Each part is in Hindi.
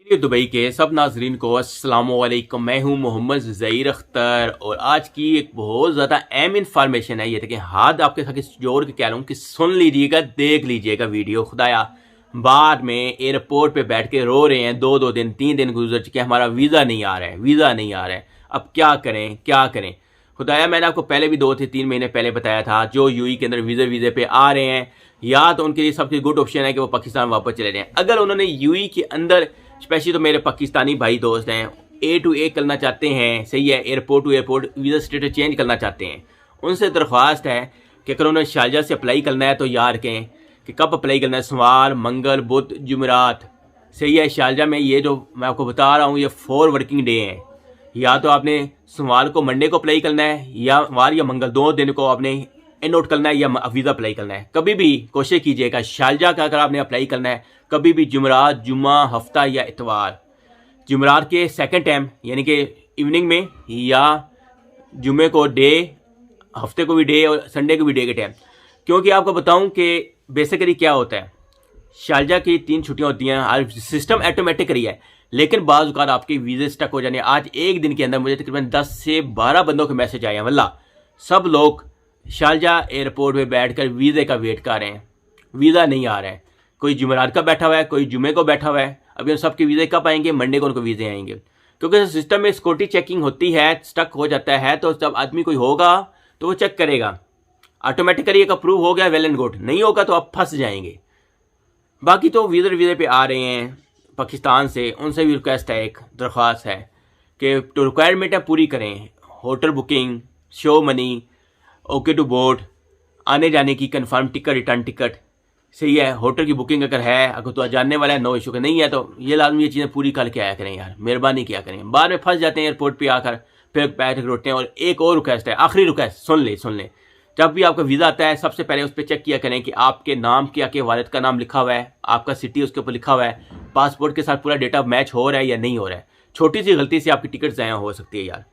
दुबई के सब नाजरीन को अस्सलाम वालेकुम। मैं हूं मोहम्मद ज़हीर अख्तर और आज की एक बहुत ज़्यादा अहम इंफॉर्मेशन है। ये देखें, हाथ आपके साथ जोड़ के कह रहा हूँ कि सुन लीजिएगा, देख लीजिएगा वीडियो। खुदाया, बाद में एयरपोर्ट पे बैठ के रो रहे हैं, दो दिन 3 दिन गुजर चुके हैं, हमारा वीज़ा नहीं आ रहा है, वीज़ा नहीं आ रहा है, अब क्या करें क्या करें। खुदाया, मैंने आपको पहले भी 2 से 3 महीने पहले बताया था, जो यूएई के अंदर वीज़े पे आ रहे हैं, या तो उनके लिए सबसे गुड ऑप्शन है कि वो पाकिस्तान वापस चले जाएं। अगर उन्होंने यूएई के अंदर, स्पेशली तो मेरे पाकिस्तानी भाई दोस्त हैं, ए टू ए करना चाहते हैं, सही है, airport to airport visa status change करना चाहते हैं, उनसे दरख्वास्त है कि अगर उन्होंने शारजा से अप्लाई करना है तो याद रखें कि कब अप्लाई करना है, सोमवार, मंगल, बुध, जुमेरात, सही है। शारजा में ये जो मैं आपको बता रहा हूँ, ये 4 वर्किंग डे हैं। या तो आपने सोमवार को, मंडे को अप्लाई करना है, या वार या मंगल 2 दिन को आपने नोट करना है, या वीज़ा अप्लाई करना है। कभी भी कोशिश कीजिएगा शारजा का अगर आपने अप्लाई करना है, कभी भी जुमेरात, जुम्मा, हफ्ता या इतवार, जुमेरात के सेकंड टाइम यानी कि इवनिंग में, या जुम्मे को डे, हफ्ते को भी डे और संडे को भी डे के टाइम। क्योंकि आपको बताऊं कि बेसिकली क्या होता है, शारजा की 3 छुट्टियां होती हैं, हर सिस्टम ऑटोमेटिकली है, लेकिन बाज़ औक़ात आपके वीज़े स्टक हो जाने। आज एक दिन के अंदर मुझे तकरीबन 10 से 12 बंदों के मैसेज आए हैं, वल्ला सब लोग शारजा एयरपोर्ट पे बैठकर वीज़े का वेट कर रहे हैं, वीज़ा नहीं आ रहा है। कोई जुमेरात का बैठा हुआ है, कोई जुमे को बैठा हुआ है। अभी उन सबके वीज़े कब आएंगे? मंडे को उनको वीज़े आएंगे, क्योंकि सिस्टम में सिक्योरिटी चेकिंग होती है, स्टक हो जाता है, तो जब आदमी कोई होगा तो वो चेक करेगा, ऑटोमेटिकली एक अप्रूव हो गया, वेल एंड गुड, नहीं होगा तो आप फंस जाएंगे। बाकी तो वीज़े पे आ रहे हैं पाकिस्तान से, उनसे भी रिक्वेस्ट है, एक दरख्वास्त है कि तो रिक्वायरमेंट है पूरी करें। Hotel booking, show money, okay to board, आने जाने की कंफर्म टिकट, रिटर्न टिकट, सही है। होटल की बुकिंग अगर है, अगर तो जानने वाला है, नो इशू का, नहीं है तो ये लाजमी ये चीज़ें पूरी करके आया करें यार, मेहरबानी किया करें। बाद में फंस जाते हैं एयरपोर्ट पे आकर, फिर बैठ के रोते हैं। और एक और रिक्वेस्ट है, आखिरी रिक्वेस्ट, सुन ले, जब भी आपका वीज़ा आता है, सबसे पहले उस पर चेक किया करें कि आपके नाम क्या, के वालिद का नाम लिखा हुआ है, आपका सिटी उसके ऊपर लिखा हुआ है, पासपोर्ट के साथ पूरा डेटा मैच हो रहा है या नहीं हो रहा है। छोटी सी गलती से आपकी टिकट ज़ाया हो सकती है यार।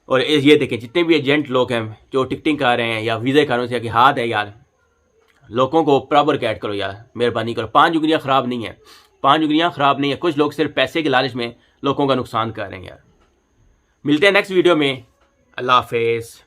और ये देखें, जितने भी एजेंट लोग हैं जो टिकटिंग कर रहे हैं या वीज़े कर रहे हैं, हाथ है यार, लोगों को प्रॉपर गाइड करो यार, मेहरबानी करो। 5 उंगलियां ख़राब नहीं है, 5 उंगलियां ख़राब नहीं है। कुछ लोग सिर्फ पैसे के लालच में लोगों का नुकसान कर रहे हैं यार। मिलते हैं नेक्स्ट वीडियो में, अल्लाह हाफिज़।